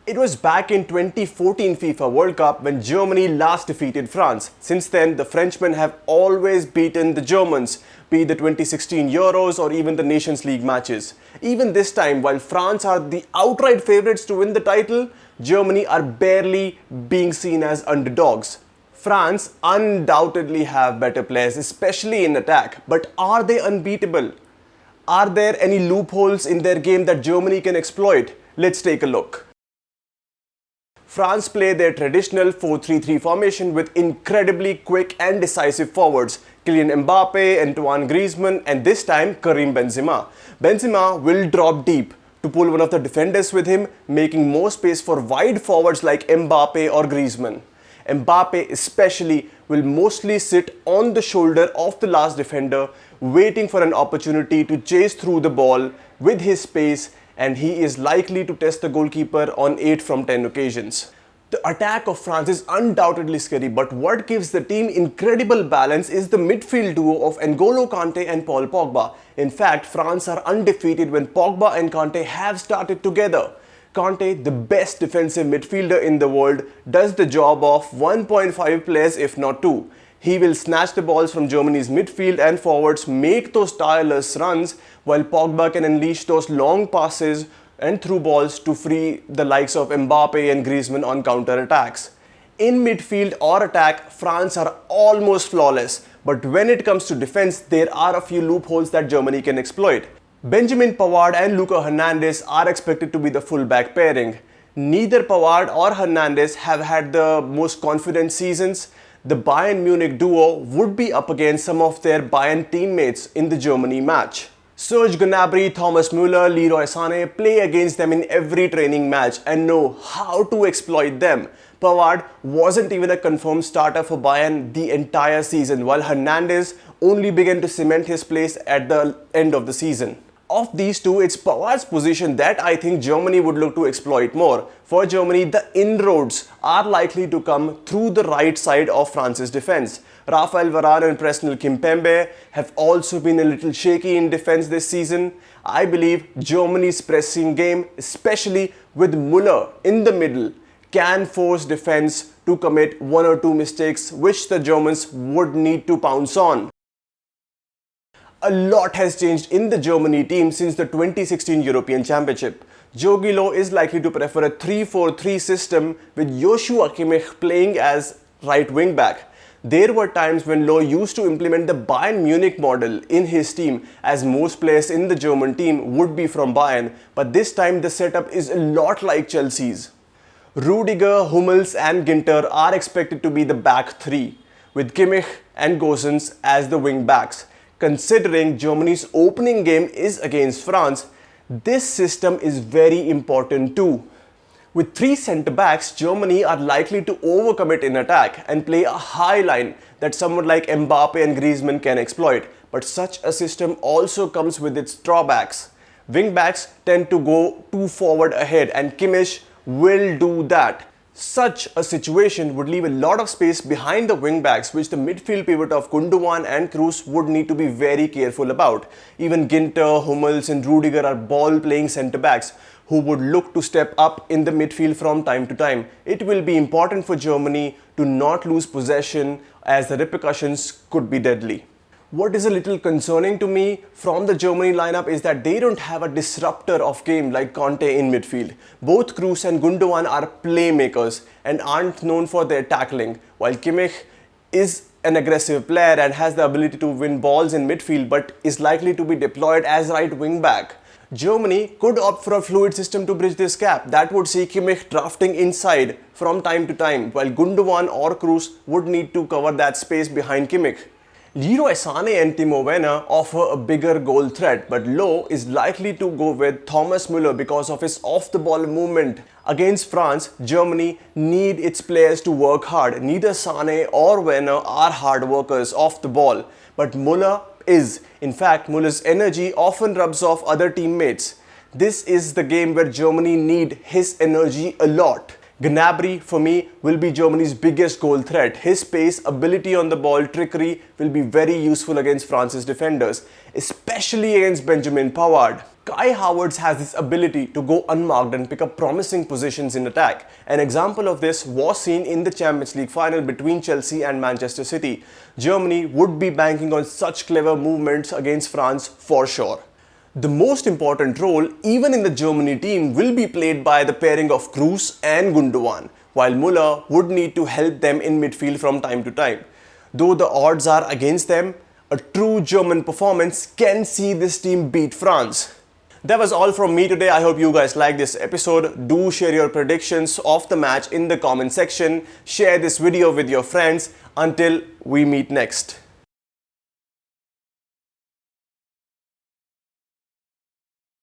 It was back in 2014 FIFA World Cup when Germany last defeated France. Since then, the Frenchmen have always beaten the Germans, be it the 2016 Euros or even the Nations League matches. Even this time, while France are the outright favourites to win the title, Germany are barely being seen as underdogs. France undoubtedly have better players, especially in attack, but are they unbeatable? Are there any loopholes in their game that Germany can exploit? Let's take a look. France play their traditional 4-3-3 formation with incredibly quick and decisive forwards, Kylian Mbappe, Antoine, Griezmann, and this time Karim Benzema. Benzema will drop deep to pull one of the defenders with him, making more space for wide forwards like Mbappe or Griezmann. Mbappe especially will mostly sit on the shoulder of the last defender, waiting for an opportunity to chase through the ball with his pace, and he is likely to test the goalkeeper on 8 from 10 occasions. The attack of France is undoubtedly scary, but what gives the team incredible balance is the midfield duo of N'Golo Kante and Paul Pogba. In fact, France are undefeated when Pogba and Kante have started together. Kante, the best defensive midfielder in the world, does the job of 1.5 players if not 2. He will snatch the balls from Germany's midfield and forwards, make those tireless runs, while Pogba can unleash those long passes and through balls to free the likes of Mbappe and Griezmann on counter-attacks. In midfield or attack, France are almost flawless, but when it comes to defense, there are a few loopholes that Germany can exploit. Benjamin Pavard and Lucas Hernandez are expected to be the fullback pairing. Neither Pavard or Hernandez have had the most confident seasons. The Bayern Munich duo would be up against some of their Bayern teammates in the Germany match. Serge Gnabry, Thomas Müller, Leroy Sané play against them in every training match and know how to exploit them. Pavard wasn't even a confirmed starter for Bayern the entire season, while Hernandez only began to cement his place at the end of the season. Of these two, it's Pavard's position that I think Germany would look to exploit more. For Germany, the inroads are likely to come through the right side of France's defense. Raphael Varane and Presnel Kimpembe have also been a little shaky in defense this season. I believe Germany's pressing game, especially with Müller in the middle, can force defense to commit 1 or 2 mistakes which the Germans would need to pounce on. A lot has changed in the Germany team since the 2016 European Championship. Jogi Löw is likely to prefer a 3-4-3 system with Joshua Kimmich playing as right wing back. There were times when Löw used to implement the Bayern Munich model in his team, as most players in the German team would be from Bayern, but this time the setup is a lot like Chelsea's. Rudiger, Hummels and Ginter are expected to be the back 3, with Kimmich and Gosens as the wing backs. Considering Germany's opening game is against France, this system is very important too. With 3 centre-backs, Germany are likely to overcommit in attack and play a high line that someone like Mbappe and Griezmann can exploit. But such a system also comes with its drawbacks. Wing-backs tend to go too forward ahead and Kimmich will do that. Such a situation would leave a lot of space behind the wing-backs, which the midfield pivot of Gundogan and Kroos would need to be very careful about. Even Ginter, Hummels and Rudiger are ball-playing centre-backs who would look to step up in the midfield from time to time. It will be important for Germany to not lose possession, as the repercussions could be deadly. What is a little concerning to me from the Germany lineup is that they don't have a disruptor of game like Kante in midfield. Both Kroos and Gundogan are playmakers and aren't known for their tackling, while Kimmich is an aggressive player and has the ability to win balls in midfield but is likely to be deployed as right wing back. Germany could opt for a fluid system to bridge this gap that would see Kimmich drafting inside from time to time, while Gundogan or Kroos would need to cover that space behind Kimmich. Leroy Sané and Timo Werner offer a bigger goal threat, but Löw is likely to go with Thomas Müller because of his off-the-ball movement. Against France, Germany need its players to work hard. Neither Sané or Werner are hard workers off the ball, but Müller is. In fact, Müller's energy often rubs off other teammates. This is the game where Germany need his energy a lot. Gnabry, for me, will be Germany's biggest goal threat. His pace, ability on the ball, trickery will be very useful against France's defenders, especially against Benjamin Pavard. Kai Havertz has this ability to go unmarked and pick up promising positions in attack. An example of this was seen in the Champions League final between Chelsea and Manchester City. Germany would be banking on such clever movements against France for sure. The most important role, even in the Germany team, will be played by the pairing of Kroos and Gundogan, while Müller would need to help them in midfield from time to time. Though the odds are against them, a true German performance can see this team beat France. That was all from me today. I hope you guys liked this episode. Do share your predictions of the match in the comment section. Share this video with your friends. Until we meet next.